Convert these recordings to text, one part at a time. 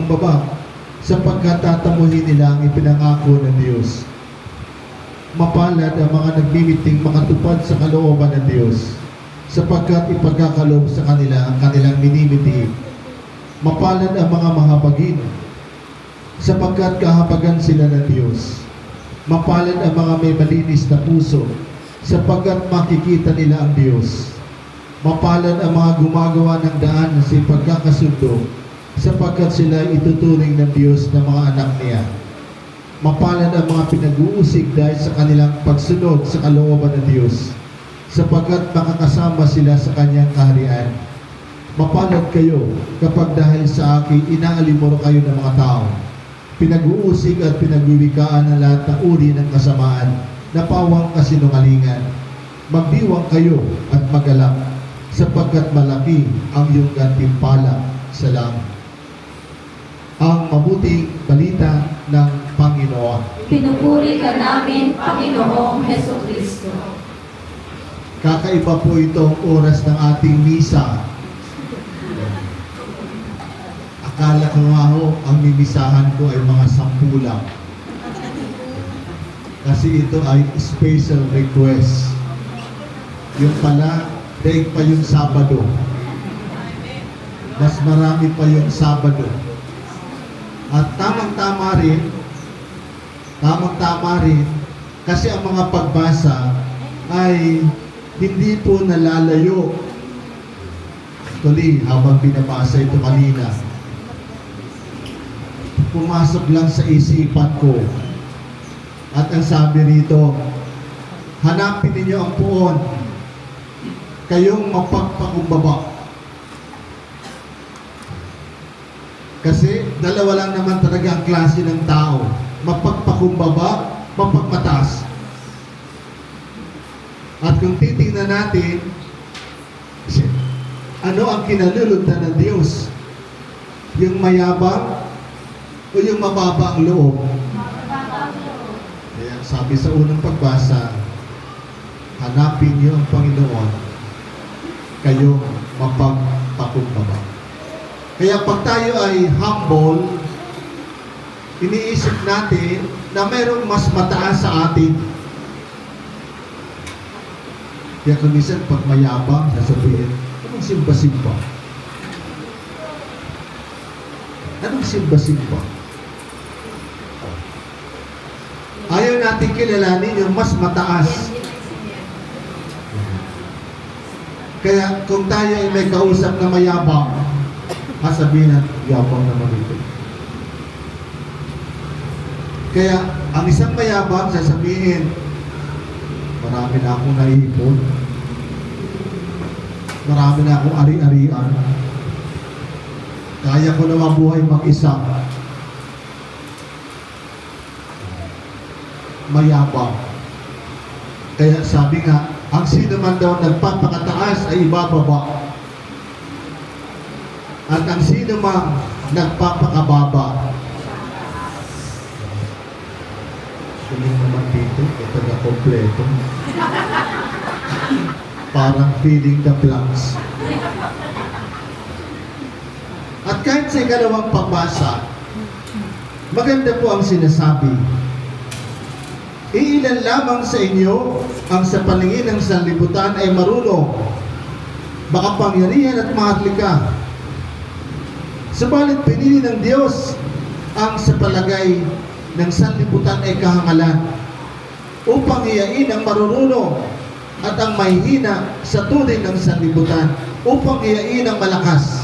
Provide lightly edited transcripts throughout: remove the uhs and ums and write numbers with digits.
pakumbaba, sapagkat tatamuhin nila ang ipinangako ng Diyos. Mapalad ang mga nagmimiting makatupad sa kalooban ng Diyos, sapagkat ipagkakaloob sa kanila ang kanilang minimitiin. Mapalad ang mga mahabagin, sapagkat kahabagan sila ng Diyos. Mapalad ang mga may malinis na puso, sapagkat makikita nila ang Diyos. Mapalad ang mga gumagawa ng daan sa ipagkakasundo, sapagkat sila ituturing ng Diyos na mga anak niya. Mapalad ang mga pinag-uusig dahil sa kanilang pagsunod sa kalooban ng Diyos, sapagkat makakasama sila sa kanyang kaharian. Mapalad kayo kapag dahil sa akin inaalimoro kayo ng mga tao, pinag-uusig at pinagwiwikaan ng lahat ng uri ng kasamaan na pawang kasinungalingan. Magdiwang kayo at magalak, sapagkat malaki ang iyong gantimpala sa langit. Ang mabuting balita ng Panginoon. Pinupuri ka namin, Panginoong Hesukristo. Kakaiba po itong oras ng ating misa. Akala ko nga ho, ang mimisahan ko ay mga 10 lang. Kasi ito ay special request. Yung pala, daig pa yung Sabado. Mas marami pa yung Sabado. At tamang-tama rin, kasi ang mga pagbasa ay hindi po nalalayo. Actually, habang binabasa ito kanina, pumasok lang sa isipan ko. At ang sabi rito, hanapin ninyo ang puon, kayong mapagpakumbaba. Kasi dalawa lang naman talaga ang klase ng tao, mapagpakumbaba, mapagmataas. At kung titingnan natin, ano ang kinalulundan ng Diyos? Yung mayabang o yung mababa ang loob? Kaya sabi sa unang pagbasa, hanapin niyo ang Panginoon, kayo mapagpakumbaba. Kaya pag tayo ay humble, iniisip natin na mayroong mas mataas sa atin. Kaya kung minsan pag mayabang, sasabihin, anong simba-simba? Anong simba-simba? Ayaw natin kilalanin yung mas mataas. Kaya kung tayo ay may kausap na mayabang, sabihin natin, yabang naman ito. Kaya ang isang mayabang sasabihin, marami na akong naipon, marami na akong ari-arian, kaya ko na mabuhay mag-isa. Mayabang. Kaya sabi nga, ang sino man daw nagpapakataas ay ibababa, at ang sino mang nagpapakababa. Suling naman dito, ito na kompleto. Parang filling the blanks. At kahit sa ikalawang pagbasa, maganda po ang sinasabi. Iilan lamang sa inyo ang sa paningin ng sanlibutan ay marunong, makapangyarihan at mahatlik. Subalit pinili ng Diyos ang sa palagay ng sanlibutan ay kahangalan, upang hiyain ang marurunong at ang mahihina sa tunay ng sanlibutan, upang hiyain ang malakas.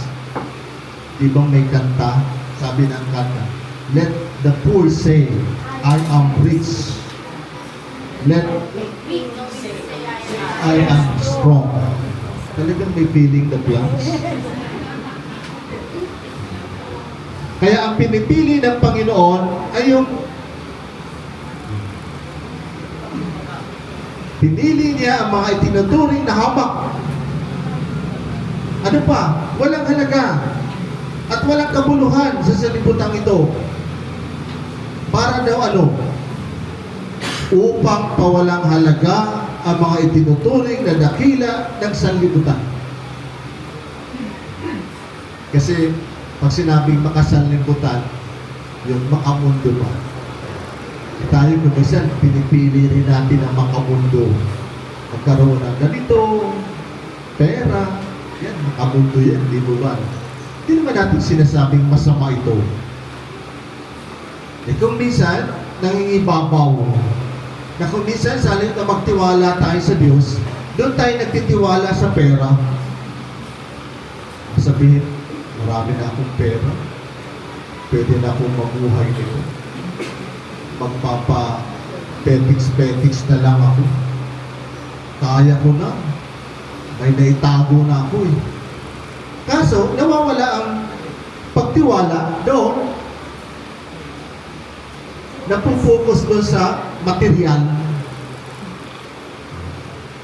Di bang may kanta? Sabi ng kanta, let the poor say, I am rich. Let I am strong. Talagang may feeling the blanks. Kaya ang pinipili ng Panginoon ay yung pinili niya ang mga itinuturing na hamak. Ano pa? Walang halaga at walang kabuluhan sa sanlibutan ito. Para daw ano? Upang pawalang halaga ang mga itinuturing na dakila ng sanlibutan. Kasi Pag sinabing makasanlibutan, yung makamundo pa. Tayo kung minsan, pinipili rin natin ang makamundo. Magkaroon ng ganito, pera, yan, makamundo yan, di mo ba? Hindi naman natin sinasabing masama ito. Kung minsan, nangingibabaw. Na kung minsan, sa halip na magtiwala tayo sa Diyos, doon tayo nagtitiwala sa pera. Sabihin, marami na akong pera. Pwede na akong mabuhay nito. Magpapa-petiks na lang ako. Kaya ko na. May naitago na ako eh. Kaso, nawawala ang pagtiwala doon. Napufocus doon sa material.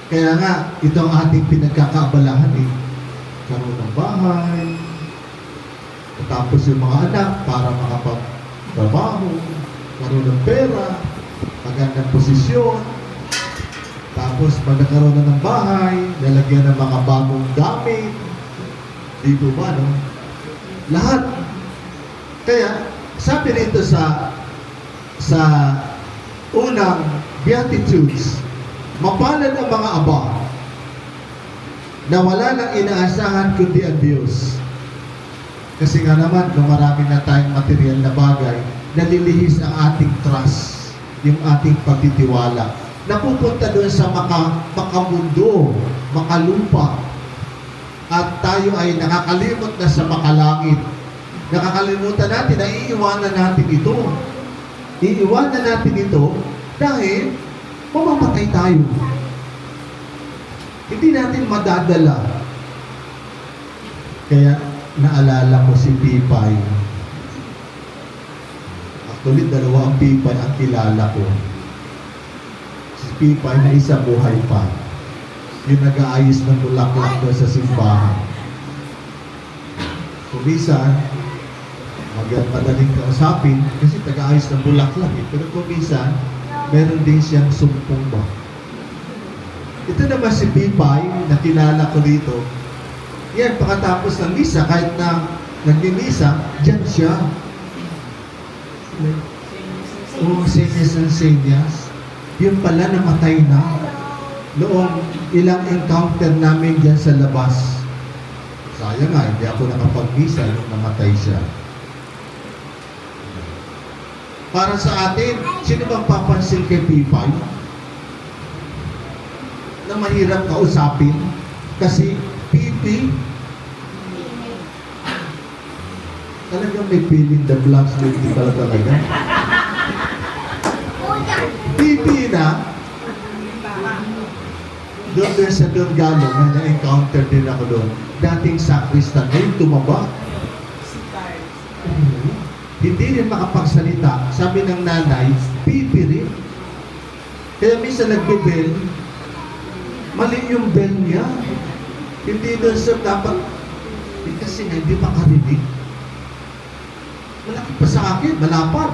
Kaya nga, ito ang ating pinagkakaabalahan eh. Karoon ng bahay, tapos yung mga anak para makapagtrabaho, karoon ng pera, magandang posisyon, tapos pag nagkaroon na ng bahay, lalagyan ng mga bagong gamit, dito ba, no? Lahat. Kaya, sabi rito sa unang Beatitudes, mapalad ang mga aba na wala nang inaasahan kundi ang Diyos. Kasi nga naman, kung marami na tayong material na bagay, nalilihis ang ating trust, yung ating pagtitiwala. Napupunta doon sa makamundo, makalupa, at tayo ay nakakalimot na sa makalangit. Nakakalimutan natin na iiwanan natin ito. Iiwanan natin ito dahil mamamatay tayo. Hindi natin madadala. Kaya naalala ko si Pipay. Actually, dalawa ang Pipay ang kilala ko. Si Pipay na isa buhay pa. Yung nag-aayos ng bulaklak doon sa simbahan. Kumisan, madaling kausapin kasi taga-ayos ng bulaklak eh. Pero kumisan, meron din siyang sumpong ba. Ito naman si Pipay, na kilala ko dito. Yan, pagkatapos ng misa, kahit na nag-misa, dyan siya. Senyas ng senyas. Yung pala namatay na. Noong ilang encounter namin dyan sa labas. Sayang nga, hindi ako nakapag-misa nung namatay siya. Para sa atin, sino bang papansin kay Pipay? Na mahirap kausapin kasi Pipi talagang may feeling the blanks lady talaga. Pipi na doon sa Durgalo na na-encounter din ako doon. Dating sakristan, ngayon tumaba. Hindi rin makapagsalita. Sabi ng nanay, Pipi rin. Kaya minsan nagbe-bell, mali yung bell niya. Hindi doon sa dapat, kasi nga hindi makarinig. Malaki pa sa akin, malapad.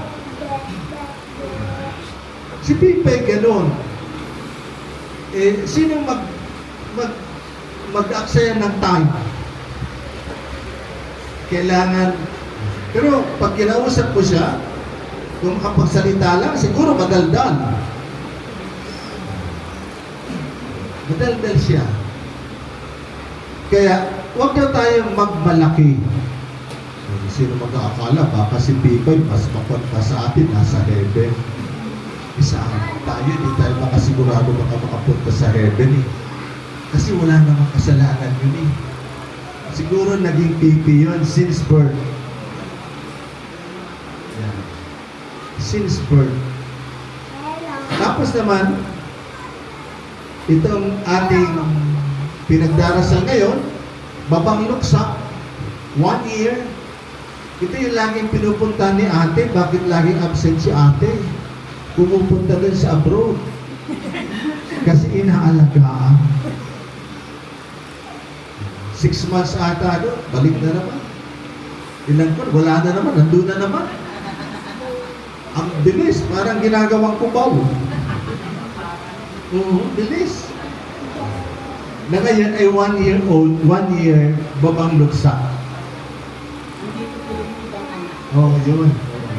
Si Pipay gano'n. Sinong mag-aksaya ng time? Kailangan, pero pag kinausap ko siya, kung makapagsalita lang, siguro madaldal. Madaldal siya. Kaya, huwag na tayong magmalaki. Sino mag-aakala, baka si Pipay mas mapunta sa atin, nasa heaven. Isa tayo, hindi tayo makasigurado baka makapunta sa heaven eh. Kasi wala namang kasalanan yun eh. Siguro naging pipi yun since birth. Yan. Since birth. Tapos naman, itong ating pinagdarasal ngayon, babang luksa, 1 year. Ito yung laging pinupunta ni ate. Bakit laging absent si ate? Pumupunta doon sa abroad. Kasi inaalagaan. 6 months ata doon, balik na naman. Ilang ko, wala na naman, nandun na naman. Ang bilis, parang ginagawang kubaw. Bilis. Na ngayon ay 1 year old, 1 year babang luksa. Oo, yun.